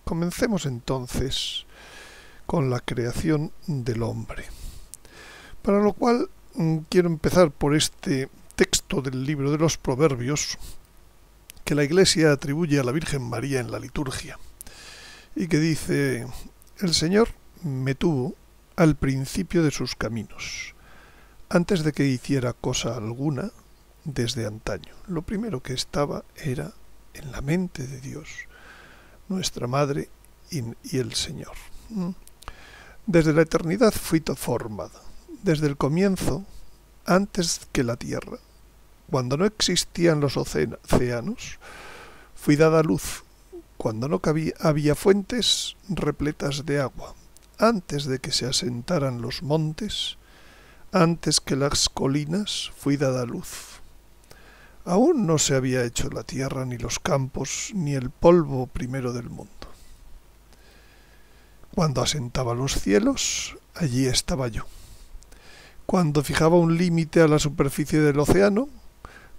Comencemos entonces con la creación del hombre. Para lo cual quiero empezar por este texto del libro de los Proverbios que la Iglesia atribuye a la Virgen María en la liturgia y que dice: el Señor me tuvo al principio de sus caminos, antes de que hiciera cosa alguna desde antaño. Lo primero que estaba era en la mente de Dios, nuestra Madre y el Señor. Desde la eternidad fui formada, desde el comienzo, antes que la tierra, cuando no existían los océanos, fui dada a luz, cuando no había fuentes repletas de agua, antes de que se asentaran los montes, antes que las colinas, fui dada a luz. Aún no se había hecho la tierra, ni los campos, ni el polvo primero del mundo. Cuando asentaba los cielos, allí estaba yo. Cuando fijaba un límite a la superficie del océano,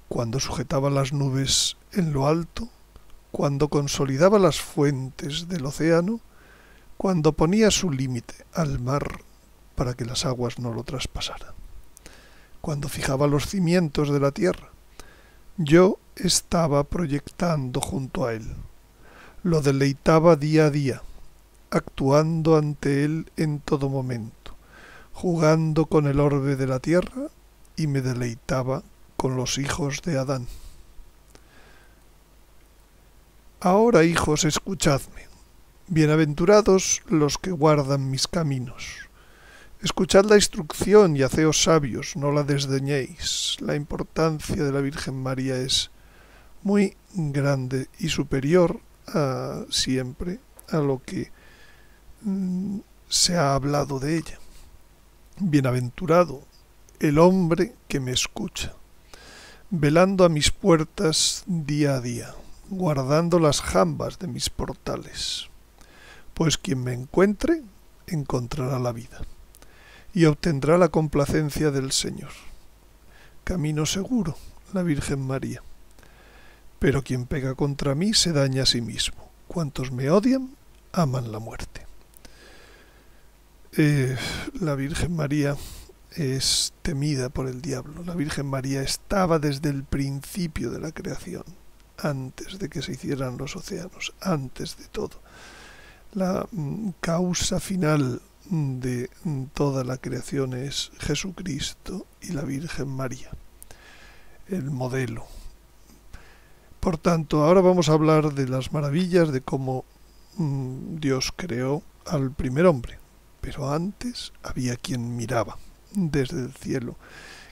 cuando sujetaba las nubes en lo alto, cuando consolidaba las fuentes del océano, cuando ponía su límite al mar para que las aguas no lo traspasaran, cuando fijaba los cimientos de la tierra, yo estaba proyectando junto a él, lo deleitaba día a día, actuando ante él en todo momento, jugando con el orbe de la tierra y me deleitaba con los hijos de Adán. Ahora, hijos, escuchadme, bienaventurados los que guardan mis caminos. Escuchad la instrucción y haceos sabios, no la desdeñéis. La importancia de la Virgen María es muy grande y superior siempre a lo que se ha hablado de ella. Bienaventurado el hombre que me escucha, velando a mis puertas día a día, guardando las jambas de mis portales. Pues quien me encuentre, encontrará la vida y obtendrá la complacencia del Señor. Camino seguro, la Virgen María. Pero quien pega contra mí se daña a sí mismo. Cuantos me odian, aman la muerte. La Virgen María es temida por el diablo. La Virgen María estaba desde el principio de la creación, antes de que se hicieran los océanos, antes de todo. La causa final de toda la creación es Jesucristo y la Virgen María, el modelo. Por tanto, ahora vamos a hablar de las maravillas de cómo Dios creó al primer hombre. Pero antes había quien miraba desde el cielo,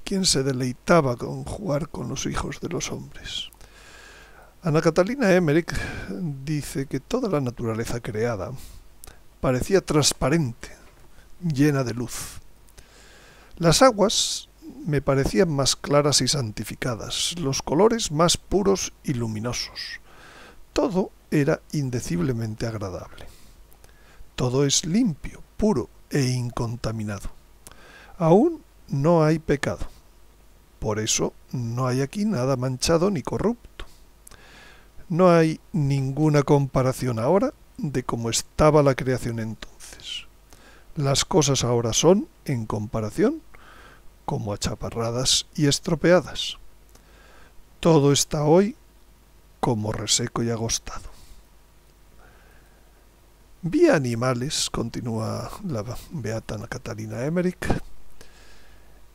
quien se deleitaba con jugar con los hijos de los hombres. Ana Catalina Emmerich dice que toda la naturaleza creada parecía transparente, llena de luz. Las aguas me parecían más claras y santificadas, los colores más puros y luminosos. Todo era indeciblemente agradable. Todo es limpio, puro e incontaminado. Aún no hay pecado. Por eso no hay aquí nada manchado ni corrupto. No hay ninguna comparación ahora de cómo estaba la creación entonces. Las cosas ahora son, en comparación, como achaparradas y estropeadas. Todo está hoy como reseco y agostado. Vi animales, continúa la beata Ana Catalina Emmerich,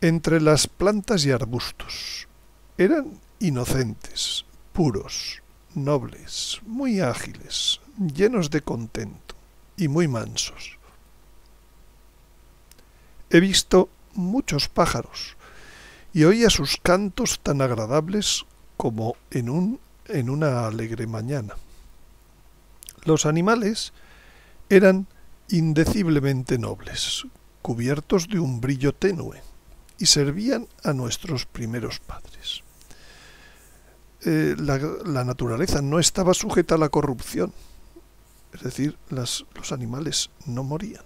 entre las plantas y arbustos. Eran inocentes, puros, nobles, muy ágiles, llenos de contento y muy mansos. He visto muchos pájaros y oía sus cantos tan agradables como en una alegre mañana. Los animales eran indeciblemente nobles, cubiertos de un brillo tenue, y servían a nuestros primeros padres. La naturaleza no estaba sujeta a la corrupción, es decir, los animales no morían.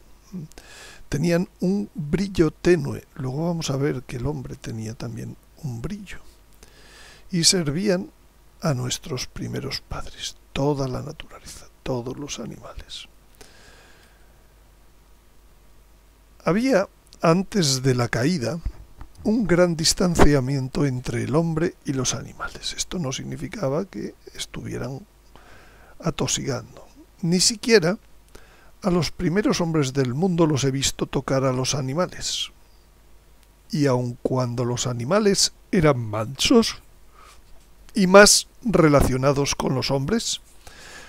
Tenían un brillo tenue, luego vamos a ver que el hombre tenía también un brillo, y servían a nuestros primeros padres, toda la naturaleza, todos los animales. Había, antes de la caída, un gran distanciamiento entre el hombre y los animales. Esto no significaba que estuvieran atosigando. Ni siquiera a los primeros hombres del mundo los he visto tocar a los animales. Y aun cuando los animales eran mansos y más relacionados con los hombres,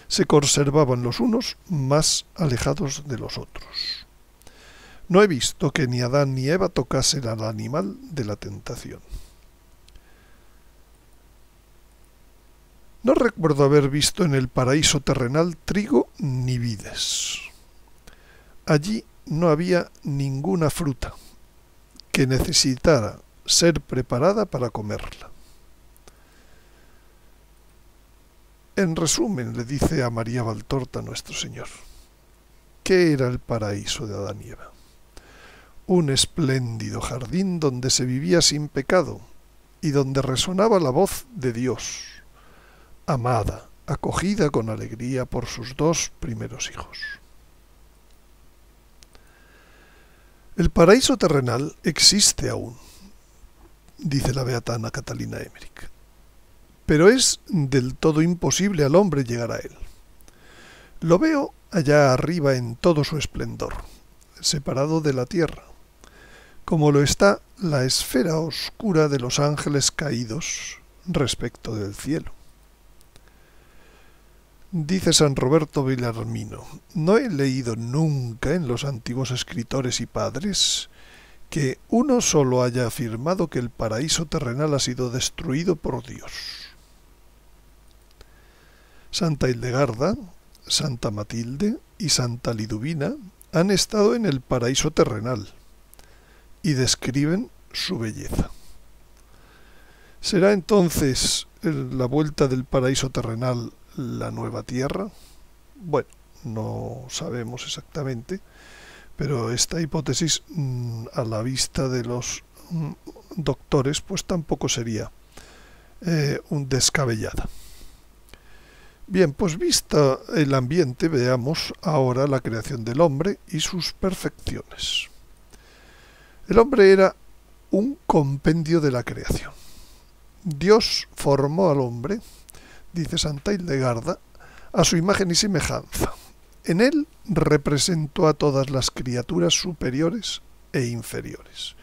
se conservaban los unos más alejados de los otros. No he visto que ni Adán ni Eva tocasen al animal de la tentación. No recuerdo haber visto en el paraíso terrenal trigo ni vides. Allí no había ninguna fruta que necesitara ser preparada para comerla. En resumen, le dice a María Valtorta nuestro Señor, ¿qué era el paraíso de Adán y Eva? Un espléndido jardín donde se vivía sin pecado y donde resonaba la voz de Dios, amada, acogida con alegría por sus dos primeros hijos. El paraíso terrenal existe aún, dice la beata Ana Catalina Emmerich, pero es del todo imposible al hombre llegar a él. Lo veo allá arriba en todo su esplendor, separado de la tierra, como lo está la esfera oscura de los ángeles caídos respecto del cielo. Dice San Roberto Bellarmino, no he leído nunca en los antiguos escritores y padres que uno solo haya afirmado que el paraíso terrenal ha sido destruido por Dios. Santa Hildegarda, Santa Matilde y Santa Liduvina han estado en el paraíso terrenal y describen su belleza. ¿Será entonces la vuelta del paraíso terrenal la nueva tierra? Bueno, no sabemos exactamente, pero esta hipótesis, a la vista de los doctores, pues tampoco sería descabellada. Bien, pues vista el ambiente, veamos ahora la creación del hombre y sus perfecciones. El hombre era un compendio de la creación. Dios formó al hombre, dice Santa Hildegarda, a su imagen y semejanza. En él representó a todas las criaturas superiores e inferiores.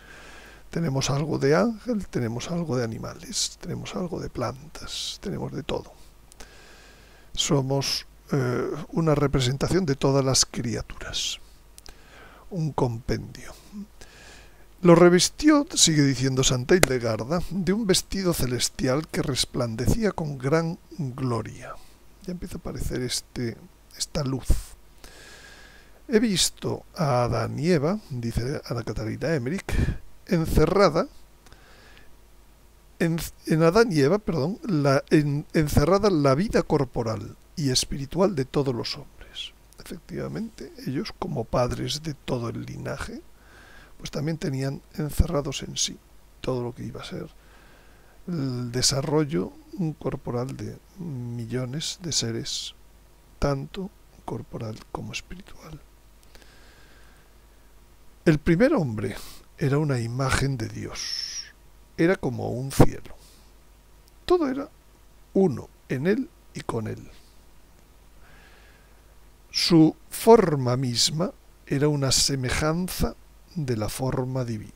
Tenemos algo de ángel, tenemos algo de animales, tenemos algo de plantas, tenemos de todo. Somos una representación de todas las criaturas, un compendio. Lo revistió, sigue diciendo Santa Hildegarda, de un vestido celestial que resplandecía con gran gloria. Ya empieza a aparecer esta luz. He visto a Adán y Eva, dice Ana Catalina Emmerich, encerrada la vida corporal y espiritual de todos los hombres. Efectivamente, ellos, como padres de todo el linaje, pues también tenían encerrados en sí todo lo que iba a ser el desarrollo corporal de millones de seres, tanto corporal como espiritual. El primer hombre era una imagen de Dios, era como un cielo. Todo era uno, en él y con él. Su forma misma era una semejanza de la forma divina.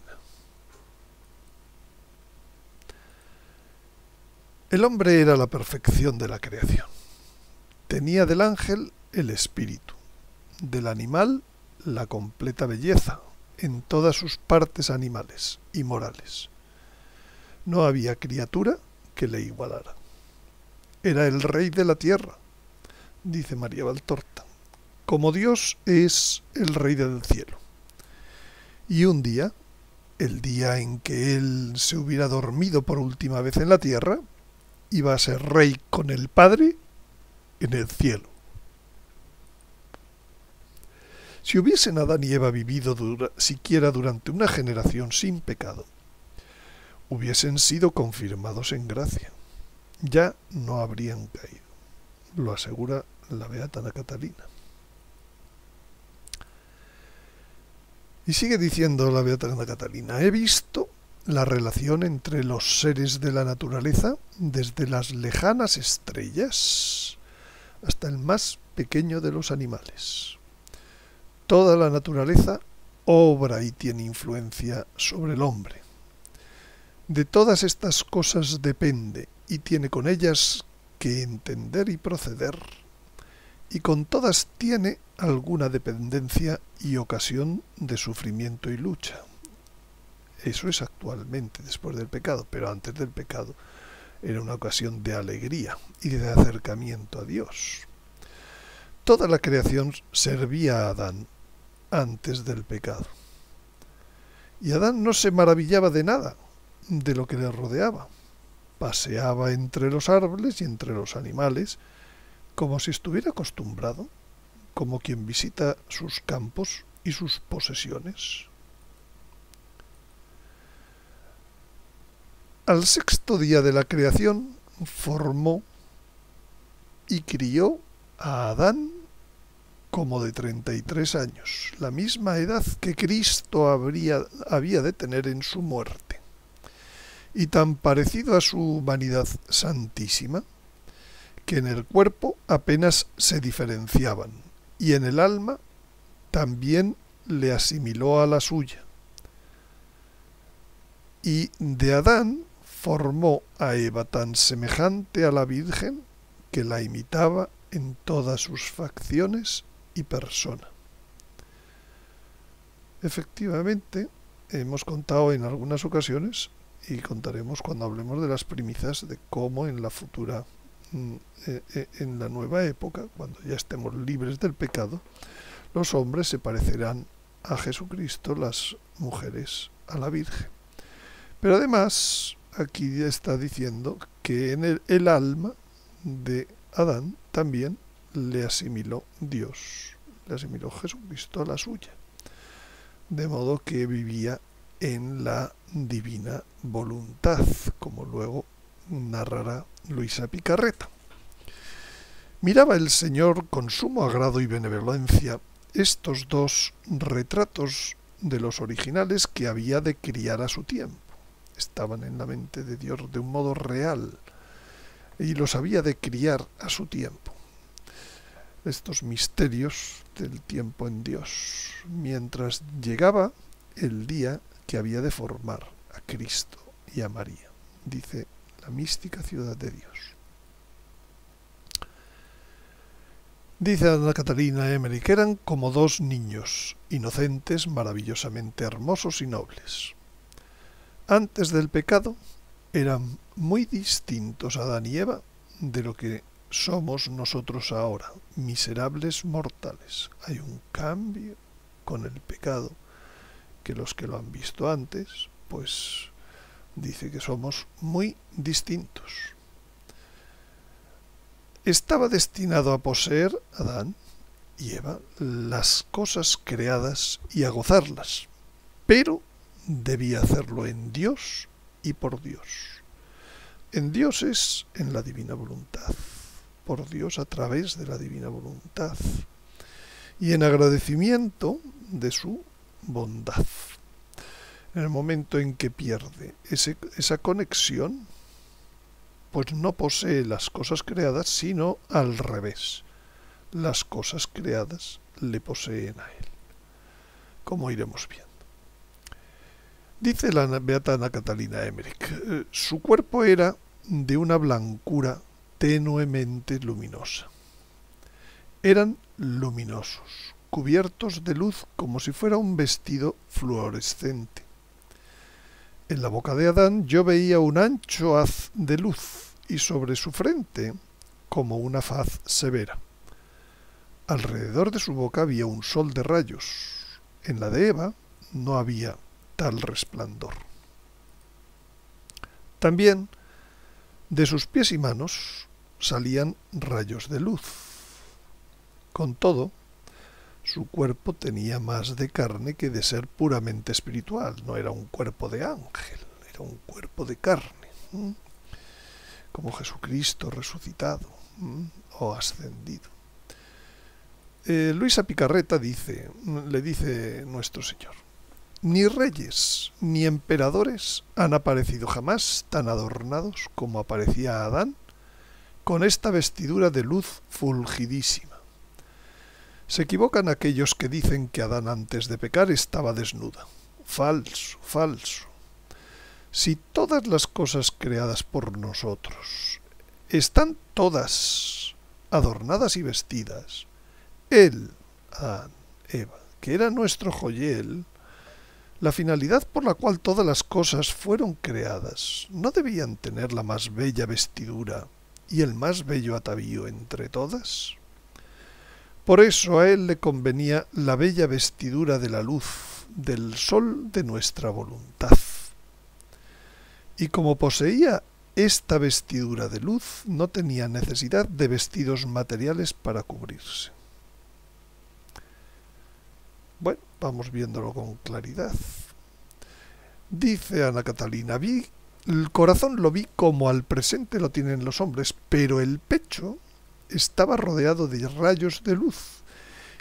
El hombre era la perfección de la creación. Tenía del ángel el espíritu, del animal la completa belleza en todas sus partes animales y morales. No había criatura que le igualara. Era el rey de la tierra, dice María Valtorta, como Dios es el rey del cielo. Y un día, el día en que él se hubiera dormido por última vez en la tierra, iba a ser rey con el Padre en el cielo. Si hubiesen Adán y Eva vivido siquiera durante una generación sin pecado, hubiesen sido confirmados en gracia. Ya no habrían caído. Lo asegura la beata Ana Catalina. Y sigue diciendo la beata Ana Catalina: he visto la relación entre los seres de la naturaleza desde las lejanas estrellas hasta el más pequeño de los animales. Toda la naturaleza obra y tiene influencia sobre el hombre. De todas estas cosas depende y tiene con ellas que entender y proceder, y con todas tiene alguna dependencia y ocasión de sufrimiento y lucha. Eso es actualmente, después del pecado, pero antes del pecado era una ocasión de alegría y de acercamiento a Dios. Toda la creación servía a Adán antes del pecado. Y Adán no se maravillaba de nada de lo que le rodeaba. Paseaba entre los árboles y entre los animales como si estuviera acostumbrado, como quien visita sus campos y sus posesiones. Al sexto día de la creación formó y crió a Adán como de 33 años, la misma edad que Cristo había de tener en su muerte, y tan parecido a su humanidad santísima, que en el cuerpo apenas se diferenciaban, y en el alma también le asimiló a la suya. Y de Adán formó a Eva tan semejante a la Virgen que la imitaba en todas sus facciones y persona. Efectivamente, hemos contado en algunas ocasiones, y contaremos cuando hablemos de las primicias, de cómo en la futura, en la nueva época, cuando ya estemos libres del pecado, los hombres se parecerán a Jesucristo, las mujeres a la Virgen. Pero además, aquí está diciendo que en el alma de Adán también le asimiló Dios, le asimiló Jesucristo a la suya, de modo que vivía en la divina voluntad, como luego narrará Luisa Picarreta. Miraba el Señor con sumo agrado y benevolencia estos dos retratos de los originales que había de criar a su tiempo. Estaban en la mente de Dios de un modo real y los había de criar a su tiempo. Estos misterios del tiempo en Dios, mientras llegaba el día que había de formar a Cristo y a María, dice la mística ciudad de Dios. Dice Ana Catalina Emmerich que eran como dos niños, inocentes, maravillosamente hermosos y nobles. Antes del pecado eran muy distintos Adán y Eva de lo que somos nosotros ahora, miserables mortales. Hay un cambio con el pecado que los que lo han visto antes, pues dice que somos muy distintos. Estaba destinado a poseer Adán y Eva las cosas creadas y a gozarlas, pero debía hacerlo en Dios y por Dios. En Dios es en la divina voluntad, por Dios a través de la divina voluntad y en agradecimiento de su bondad. En el momento en que pierde esa conexión, pues no posee las cosas creadas, sino al revés. Las cosas creadas le poseen a él, como iremos viendo. Dice la beata Ana Catalina Emmerich, su cuerpo era de una blancura tenuemente luminosa. Eran luminosos, cubiertos de luz como si fuera un vestido fluorescente. En la boca de Adán yo veía un ancho haz de luz y sobre su frente como una faz severa. Alrededor de su boca había un sol de rayos. En la de Eva no había tal resplandor. También de sus pies y manos salían rayos de luz. Con todo, su cuerpo tenía más de carne que de ser puramente espiritual. No era un cuerpo de ángel, era un cuerpo de carne, como Jesucristo resucitado o ascendido. Luisa Picarreta le dice nuestro Señor: ni reyes ni emperadores han aparecido jamás tan adornados como aparecía Adán con esta vestidura de luz fulgidísima. Se equivocan aquellos que dicen que Adán antes de pecar estaba desnuda. Falso, falso. Si todas las cosas creadas por nosotros están todas adornadas y vestidas, él, Adán, Eva, que era nuestro joyel, la finalidad por la cual todas las cosas fueron creadas, ¿no debían tener la más bella vestidura y el más bello atavío entre todas? Por eso a él le convenía la bella vestidura de la luz, del sol de nuestra voluntad. Y como poseía esta vestidura de luz, no tenía necesidad de vestidos materiales para cubrirse. Bueno, vamos viéndolo con claridad. Dice Ana Catalina: el corazón lo vi como al presente lo tienen los hombres, pero el pecho estaba rodeado de rayos de luz,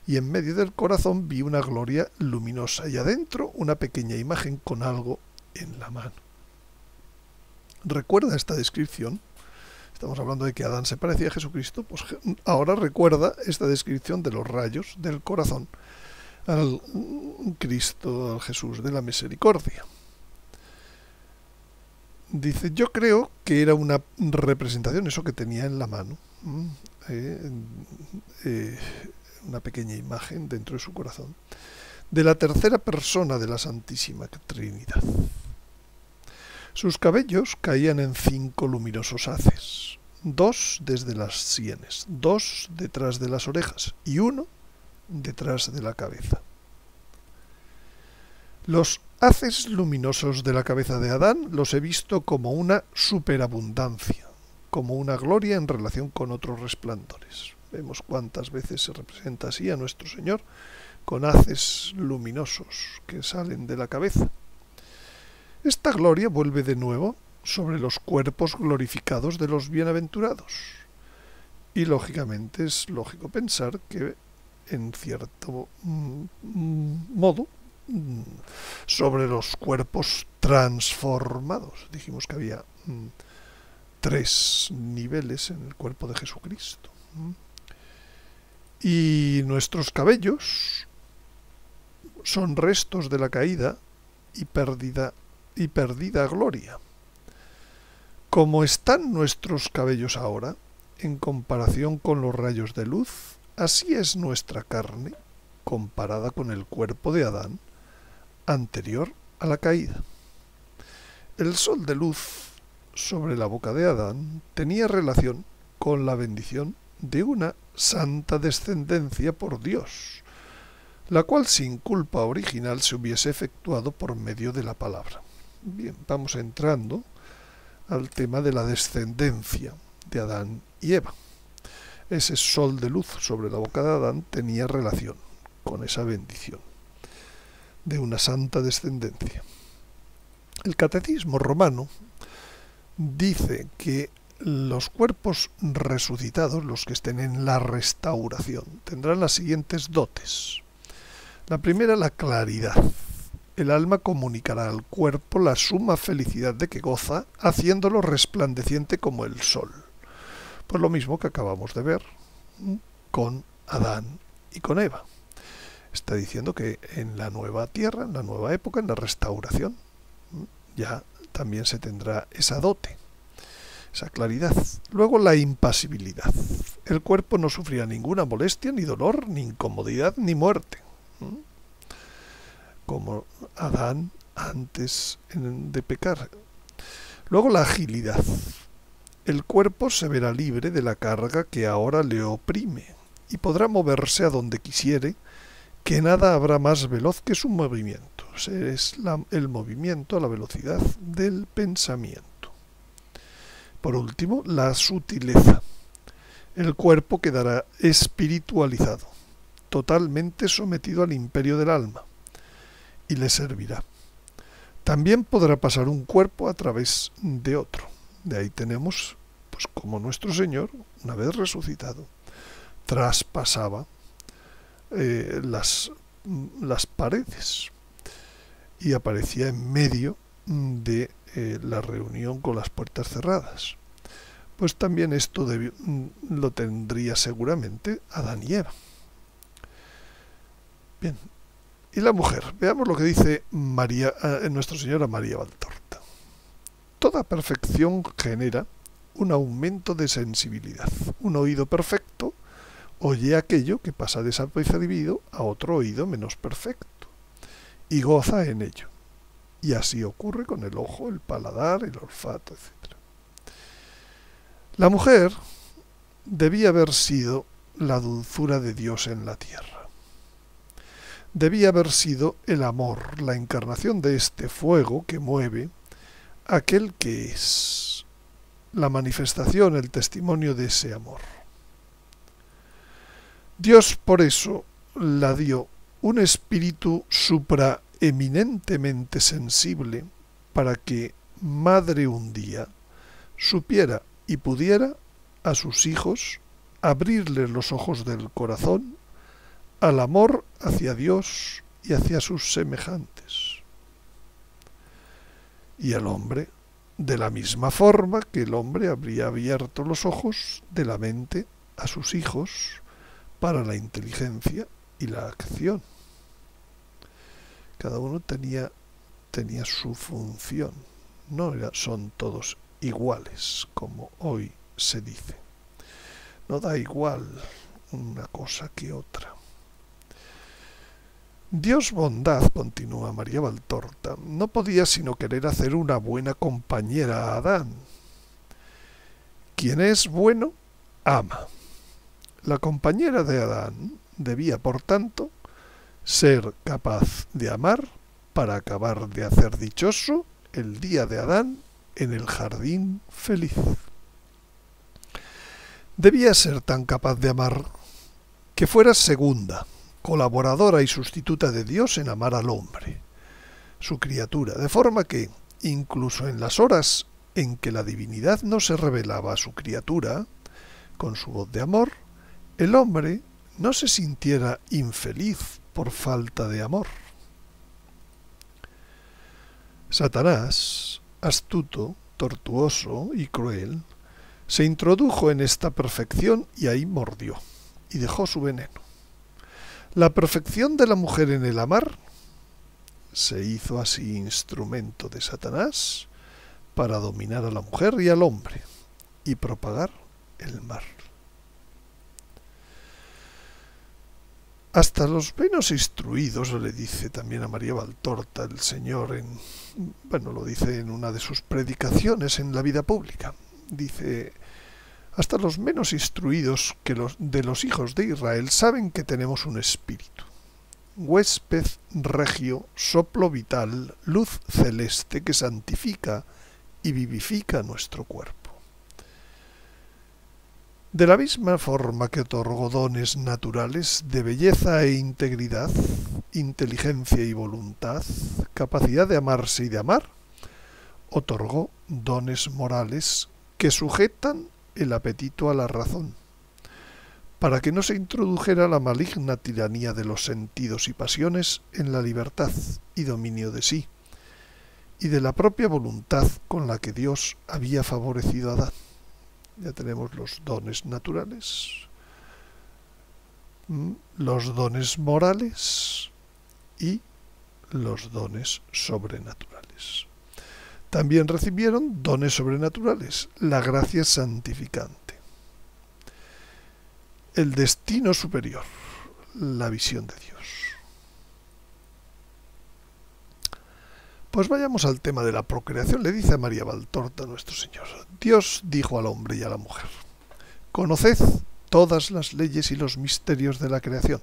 y en medio del corazón vi una gloria luminosa, y adentro una pequeña imagen con algo en la mano. ¿Recuerda esta descripción? Estamos hablando de que Adán se parecía a Jesucristo, pues ahora recuerda esta descripción de los rayos del corazón al Cristo, al Jesús de la misericordia. Dice: yo creo que era una representación, eso que tenía en la mano, una pequeña imagen dentro de su corazón, de la tercera persona de la Santísima Trinidad. Sus cabellos caían en 5 luminosos haces, 2 desde las sienes, 2 detrás de las orejas y 1 detrás de la cabeza. Los haces luminosos de la cabeza de Adán los he visto como una superabundancia, como una gloria en relación con otros resplandores. Vemos cuántas veces se representa así a nuestro Señor, con haces luminosos que salen de la cabeza. Esta gloria vuelve de nuevo sobre los cuerpos glorificados de los bienaventurados. Y lógicamente es lógico pensar que, en cierto modo, sobre los cuerpos transformados. Dijimos que había 3 niveles en el cuerpo de Jesucristo. Y nuestros cabellos son restos de la caída y perdida gloria. Como están nuestros cabellos ahora, en comparación con los rayos de luz, así es nuestra carne comparada con el cuerpo de Adán anterior a la caída. El sol de luz sobre la boca de Adán tenía relación con la bendición de una santa descendencia por Dios, la cual sin culpa original se hubiese efectuado por medio de la palabra. Bien, vamos entrando al tema de la descendencia de Adán y Eva. Ese sol de luz sobre la boca de Adán tenía relación con esa bendición de una santa descendencia. El Catecismo Romano dice que los cuerpos resucitados, los que estén en la restauración, tendrán las siguientes dotes. La primera, la claridad. El alma comunicará al cuerpo la suma felicidad de que goza, haciéndolo resplandeciente como el sol. Pues lo mismo que acabamos de ver con Adán y con Eva. Está diciendo que en la nueva tierra, en la nueva época, en la restauración, ya también se tendrá esa dote, esa claridad. Luego, la impasibilidad. El cuerpo no sufrirá ninguna molestia, ni dolor, ni incomodidad, ni muerte, como Adán antes de pecar. Luego, la agilidad. El cuerpo se verá libre de la carga que ahora le oprime y podrá moverse a donde quisiere, que nada habrá más veloz que su movimiento. Es el movimiento a la velocidad del pensamiento. Por último, la sutileza. El cuerpo quedará espiritualizado, totalmente sometido al imperio del alma, y le servirá. También podrá pasar un cuerpo a través de otro. De ahí tenemos, pues como nuestro Señor, una vez resucitado, traspasaba las paredes y aparecía en medio de la reunión con las puertas cerradas. Pues también esto lo tendría seguramente Adán y Eva. Bien, y la mujer, veamos lo que dice Nuestra Señora María Valtorta. Toda perfección genera un aumento de sensibilidad. Un oído perfecto oye aquello que pasa desapercibido a otro oído menos perfecto y goza en ello. Y así ocurre con el ojo, el paladar, el olfato, etc. La mujer debía haber sido la dulzura de Dios en la tierra. Debía haber sido el amor, la encarnación de este fuego que mueve aquel que es, la manifestación, el testimonio de ese amor. Dios por eso la dio un espíritu supraeminentemente sensible para que madre un día supiera y pudiera a sus hijos abrirles los ojos del corazón al amor hacia Dios y hacia sus semejantes. Y el hombre, de la misma forma que el hombre habría abierto los ojos de la mente a sus hijos para la inteligencia y la acción. Cada uno tenía su función, son todos iguales, como hoy se dice. No da igual una cosa que otra. Dios bondad, continúa María Valtorta, no podía sino querer hacer una buena compañera a Adán. Quien es bueno, ama. La compañera de Adán debía, por tanto, ser capaz de amar para acabar de hacer dichoso el día de Adán en el jardín feliz. Debía ser tan capaz de amar que fuera segunda, colaboradora y sustituta de Dios en amar al hombre, su criatura, de forma que, incluso en las horas en que la divinidad no se revelaba a su criatura, con su voz de amor, el hombre no se sintiera infeliz por falta de amor. Satanás, astuto, tortuoso y cruel, se introdujo en esta perfección y ahí mordió, y dejó su veneno. La perfección de la mujer en el amar se hizo así instrumento de Satanás para dominar a la mujer y al hombre y propagar el mal. Hasta los menos instruidos, le dice también a María Valtorta el Señor, lo dice en una de sus predicaciones en la vida pública. Dice, hasta los menos instruidos de los hijos de Israel saben que tenemos un espíritu, huésped regio, soplo vital, luz celeste que santifica y vivifica nuestro cuerpo. De la misma forma que otorgó dones naturales de belleza e integridad, inteligencia y voluntad, capacidad de amarse y de amar, otorgó dones morales que sujetan el apetito a la razón, para que no se introdujera la maligna tiranía de los sentidos y pasiones en la libertad y dominio de sí, y de la propia voluntad con la que Dios había favorecido a Adán. Ya tenemos los dones naturales, los dones morales y los dones sobrenaturales. También recibieron dones sobrenaturales, la gracia santificante, el destino superior, la visión de Dios. Pues vayamos al tema de la procreación. Le dice a María Valtorta nuestro Señor: Dios dijo al hombre y a la mujer: conoced todas las leyes y los misterios de la creación,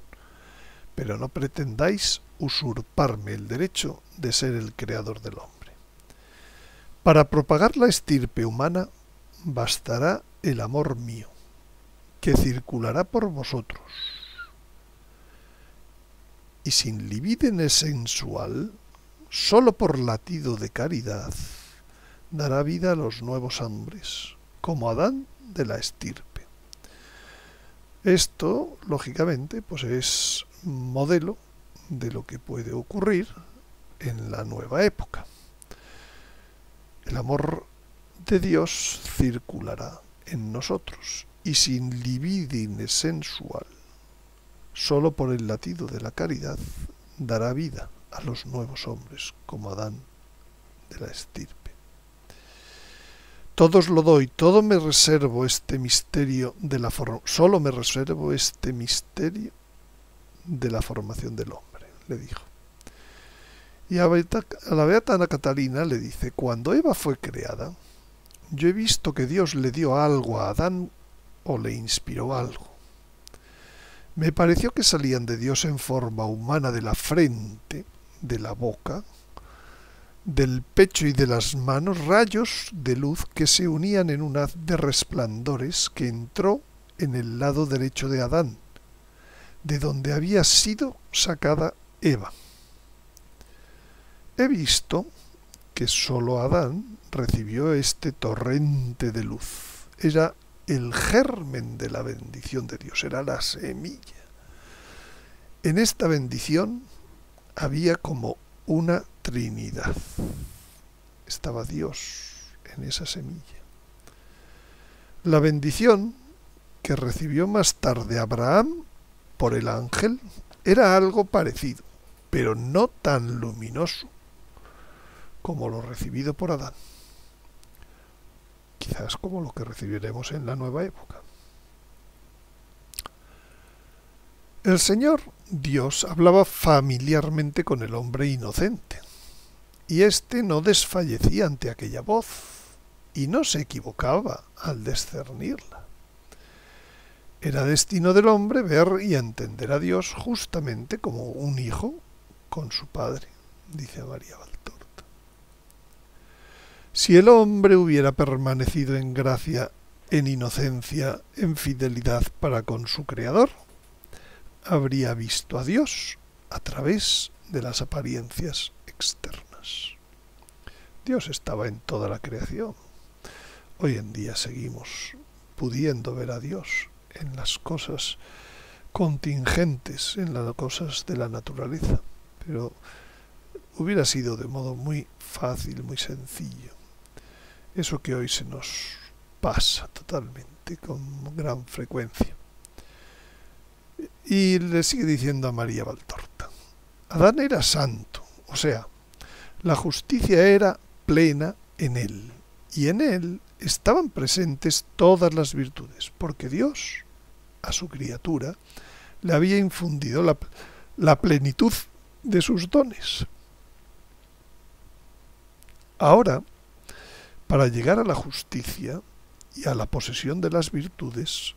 pero no pretendáis usurparme el derecho de ser el creador del hombre. Para propagar la estirpe humana bastará el amor mío, que circulará por vosotros, y sin libidine sensual, solo por latido de caridad, dará vida a los nuevos hombres, como Adán de la estirpe. Esto, lógicamente, pues es modelo de lo que puede ocurrir en la nueva época. El amor de Dios circulará en nosotros y sin libidine sensual, solo por el latido de la caridad, dará vida a los nuevos hombres como Adán de la estirpe. Todo os lo doy, todo me reservo este misterio de la solo me reservo este misterio de la formación del hombre, le dijo. Y a la beata Ana Catalina le dice: cuando Eva fue creada, yo he visto que Dios le dio algo a Adán o le inspiró algo. Me pareció que salían de Dios en forma humana de la frente, de la boca, del pecho y de las manos rayos de luz que se unían en un haz de resplandores que entró en el lado derecho de Adán, de donde había sido sacada Eva. He visto que sólo Adán recibió este torrente de luz. Era el germen de la bendición de Dios, era la semilla. En esta bendición había como una Trinidad. Estaba Dios en esa semilla. La bendición que recibió más tarde Abraham por el ángel era algo parecido, pero no tan luminoso como lo recibido por Adán. Quizás como lo que recibiremos en la nueva época. El Señor Dios hablaba familiarmente con el hombre inocente, y éste no desfallecía ante aquella voz, y no se equivocaba al discernirla. Era destino del hombre ver y entender a Dios justamente como un hijo con su padre, dice María Valtorta. Si el hombre hubiera permanecido en gracia, en inocencia, en fidelidad para con su Creador, habría visto a Dios a través de las apariencias externas. Dios estaba en toda la creación. Hoy en día seguimos pudiendo ver a Dios en las cosas contingentes, en las cosas de la naturaleza, pero hubiera sido de modo muy fácil, muy sencillo. Eso que hoy se nos pasa totalmente, con gran frecuencia. Y le sigue diciendo a María Valtorta: Adán era santo, o sea, la justicia era plena en él, y en él estaban presentes todas las virtudes, porque Dios, a su criatura, le había infundido la plenitud de sus dones. Ahora, para llegar a la justicia y a la posesión de las virtudes,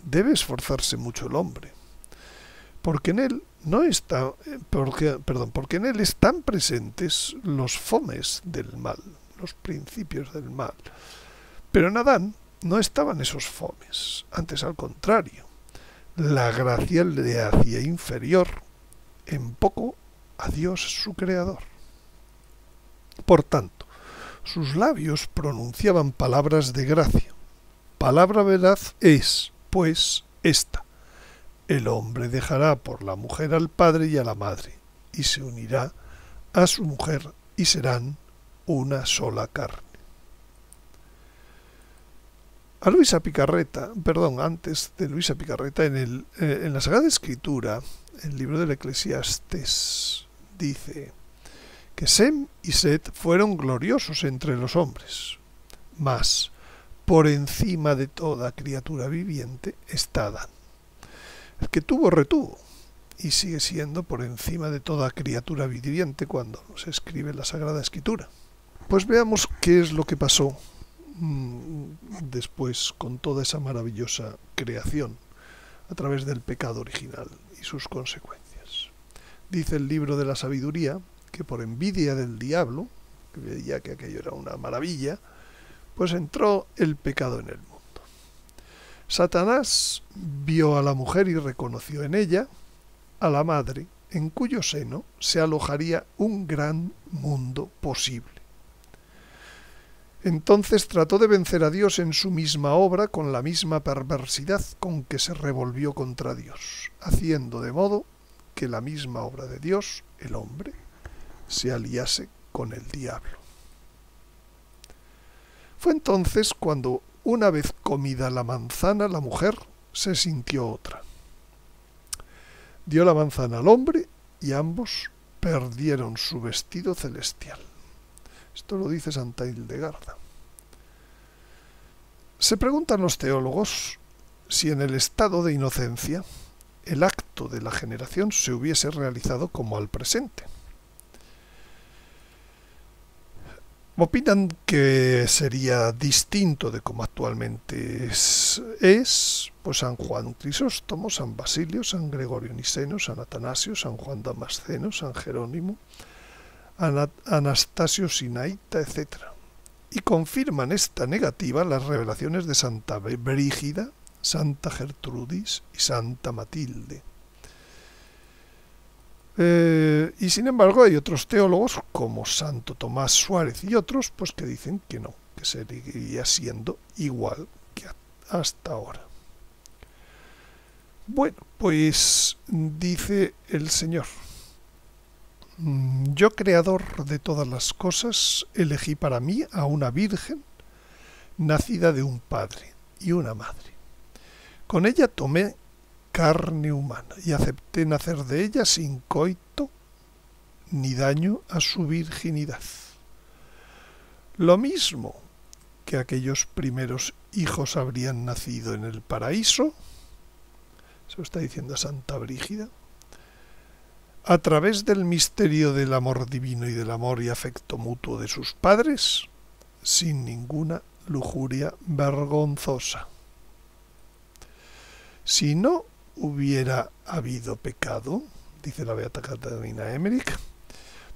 debe esforzarse mucho el hombre, porque en él porque en él están presentes los fomes del mal, los principios del mal. Pero en Adán no estaban esos fomes, antes al contrario, la gracia le hacía inferior en poco a Dios su creador. Por tanto, sus labios pronunciaban palabras de gracia. Palabra veraz es, pues, esta: el hombre dejará por la mujer al padre y a la madre, y se unirá a su mujer, y serán una sola carne. A Luisa Picarreta, antes de Luisa Picarreta, en la Sagrada Escritura, el libro del Eclesiastés, dice que Sem y Set fueron gloriosos entre los hombres, mas por encima de toda criatura viviente está Adán. El que tuvo, retuvo, y sigue siendo por encima de toda criatura viviente cuando se escribe la Sagrada Escritura. Pues veamos qué es lo que pasó después con toda esa maravillosa creación a través del pecado original y sus consecuencias. Dice el libro de la sabiduría que por envidia del diablo, que veía que aquello era una maravilla, pues entró el pecado en el mundo. Satanás vio a la mujer y reconoció en ella a la madre, en cuyo seno se alojaría un gran mundo posible. Entonces trató de vencer a Dios en su misma obra con la misma perversidad con que se revolvió contra Dios, haciendo de modo que la misma obra de Dios, el hombre, se aliase con el diablo. Fue entonces cuando, una vez comida la manzana, la mujer se sintió otra. Dio la manzana al hombre y ambos perdieron su vestido celestial. Esto lo dice Santa Hildegarda. Se preguntan los teólogos si en el estado de inocencia el acto de la generación se hubiese realizado como al presente. Opinan que sería distinto de como actualmente es, pues San Juan Crisóstomo, San Basilio, San Gregorio Niceno, San Atanasio, San Juan Damasceno, San Jerónimo, Anastasio Sinaita, etc. Y confirman esta negativa las revelaciones de Santa Brígida, Santa Gertrudis y Santa Matilde. Y sin embargo hay otros teólogos como Santo Tomás Suárez y otros pues que dicen que no, que seguiría siendo igual que hasta ahora. Bueno, pues dice el Señor: yo, creador de todas las cosas, elegí para mí a una virgen nacida de un padre y una madre. Con ella tomé carne humana y acepté nacer de ella sin coito ni daño a su virginidad. Lo mismo que aquellos primeros hijos habrían nacido en el paraíso, eso está diciendo Santa Brígida, a través del misterio del amor divino y del amor y afecto mutuo de sus padres, sin ninguna lujuria vergonzosa. Si no hubiera habido pecado, dice la beata Catalina Emmerich,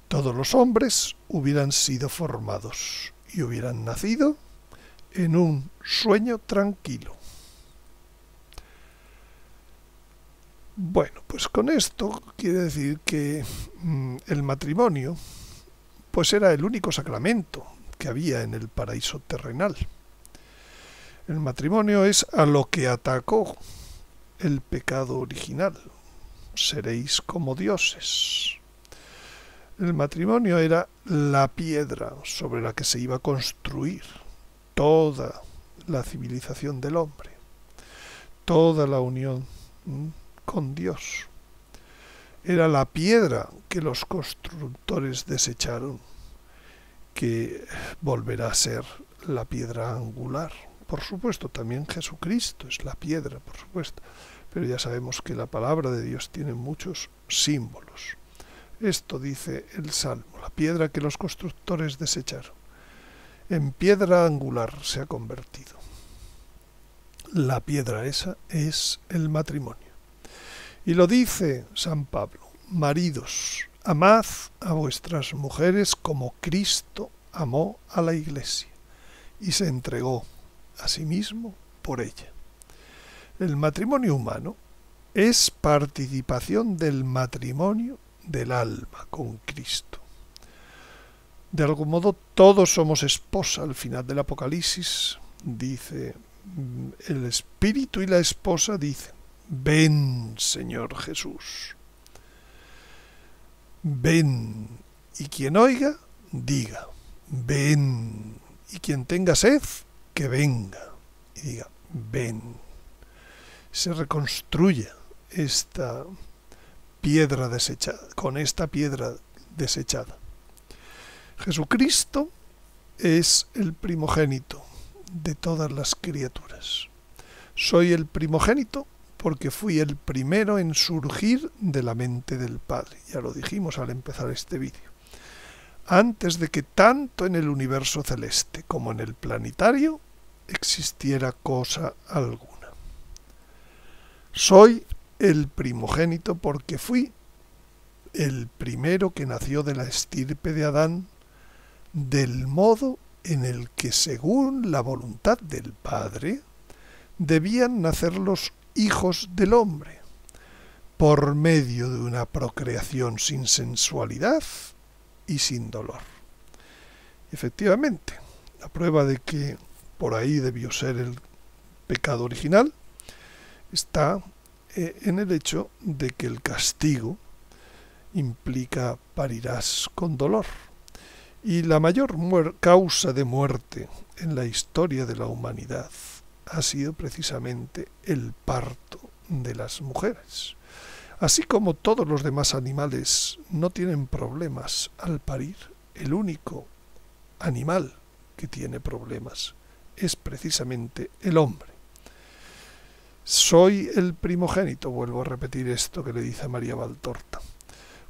todos los hombres hubieran sido formados y hubieran nacido en un sueño tranquilo. Bueno, pues con esto quiere decir que el matrimonio pues era el único sacramento que había en el paraíso terrenal. El matrimonio es a lo que atacó el pecado original. Seréis como dioses. El matrimonio era la piedra sobre la que se iba a construir toda la civilización del hombre, toda la unión con Dios. Era la piedra que los constructores desecharon, que volverá a ser la piedra angular. Por supuesto, también Jesucristo es la piedra, por supuesto, pero ya sabemos que la palabra de Dios tiene muchos símbolos. Esto dice el Salmo: la piedra que los constructores desecharon, en piedra angular se ha convertido. La piedra esa es el matrimonio. Y lo dice San Pablo: maridos, amad a vuestras mujeres como Cristo amó a la Iglesia y se entregó a sí mismo por ella. El matrimonio humano es participación del matrimonio del alma con Cristo. De algún modo todos somos esposa. Al final del Apocalipsis dice el espíritu y la esposa dicen: ven, Señor Jesús. Ven, y quien oiga, diga: ven, y quien tenga sed, que venga y diga: ven. Se reconstruye esta piedra desechada, con esta piedra desechada. Jesucristo es el primogénito de todas las criaturas. Soy el primogénito porque fui el primero en surgir de la mente del Padre. Ya lo dijimos al empezar este vídeo. Antes de que tanto en el universo celeste como en el planetario existiera cosa alguna. Soy el primogénito porque fui el primero que nació de la estirpe de Adán, del modo en el que, según la voluntad del Padre, debían nacer los hijos del hombre, por medio de una procreación sin sensualidad y sin dolor. Efectivamente, La prueba de que por ahí debió ser el pecado original está en el hecho de que el castigo implica parirás con dolor. Y la mayor causa de muerte en la historia de la humanidad ha sido precisamente el parto de las mujeres. Así como todos los demás animales no tienen problemas al parir, el único animal que tiene problemas es precisamente el hombre. Soy el primogénito, vuelvo a repetir esto que le dice a María Valtorta,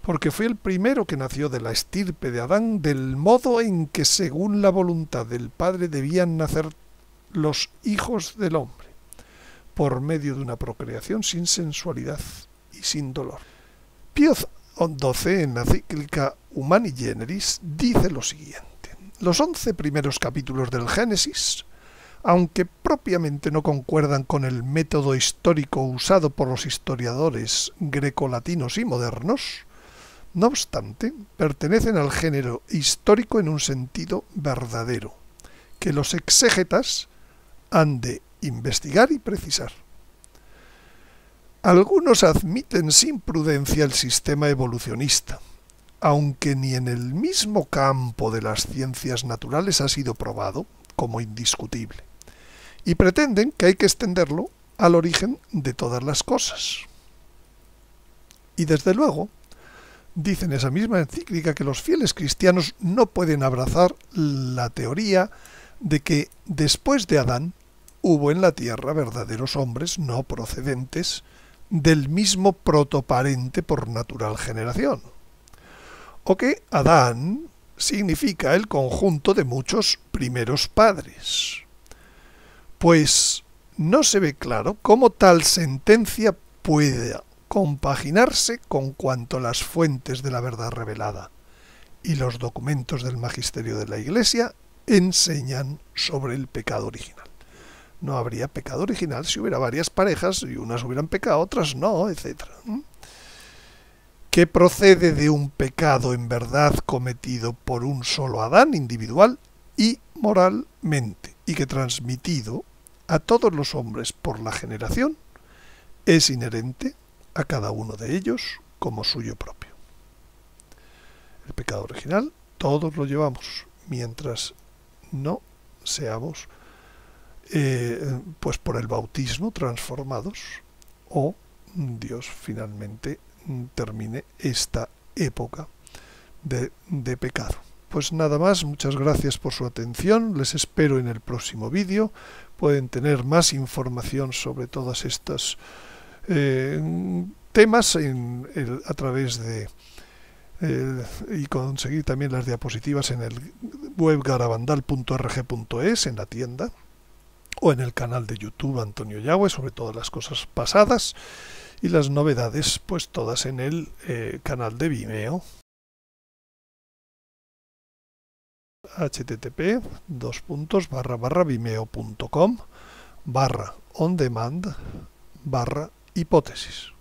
porque fui el primero que nació de la estirpe de Adán, del modo en que según la voluntad del Padre debían nacer los hijos del hombre, por medio de una procreación sin sensualidad y sin dolor. Pío XII, en la cíclica Humani Generis, dice lo siguiente: los 11 primeros capítulos del Génesis, aunque propiamente no concuerdan con el método histórico usado por los historiadores grecolatinos y modernos, no obstante, pertenecen al género histórico en un sentido verdadero, que los exégetas han de investigar y precisar. Algunos admiten sin prudencia el sistema evolucionista, aunque ni en el mismo campo de las ciencias naturales ha sido probado como indiscutible, y pretenden que hay que extenderlo al origen de todas las cosas. Y desde luego, dicen esa misma encíclica que los fieles cristianos no pueden abrazar la teoría de que después de Adán hubo en la tierra verdaderos hombres no procedentes del mismo protoparente por natural generación, o que Adán significa el conjunto de muchos primeros padres, pues no se ve claro cómo tal sentencia pueda compaginarse con cuanto las fuentes de la verdad revelada y los documentos del magisterio de la Iglesia enseñan sobre el pecado original. No habría pecado original si hubiera varias parejas y unas hubieran pecado, otras no, etc. Que procede de un pecado en verdad cometido por un solo Adán individual y moralmente, y que transmitido a todos los hombres por la generación es inherente a cada uno de ellos como suyo propio. El pecado original todos lo llevamos, mientras no seamos pues por el bautismo transformados, o Dios finalmente termine esta época de pecado. Pues nada más, muchas gracias por su atención, les espero en el próximo vídeo. Pueden tener más información sobre todas estas temas a través de y conseguir también las diapositivas en el web garabandal.org.es, en la tienda, o en el canal de YouTube Antonio Yagüe, sobre todas las cosas pasadas, y las novedades pues todas en el canal de Vimeo, http://vimeo.com/on-demand/hipótesis.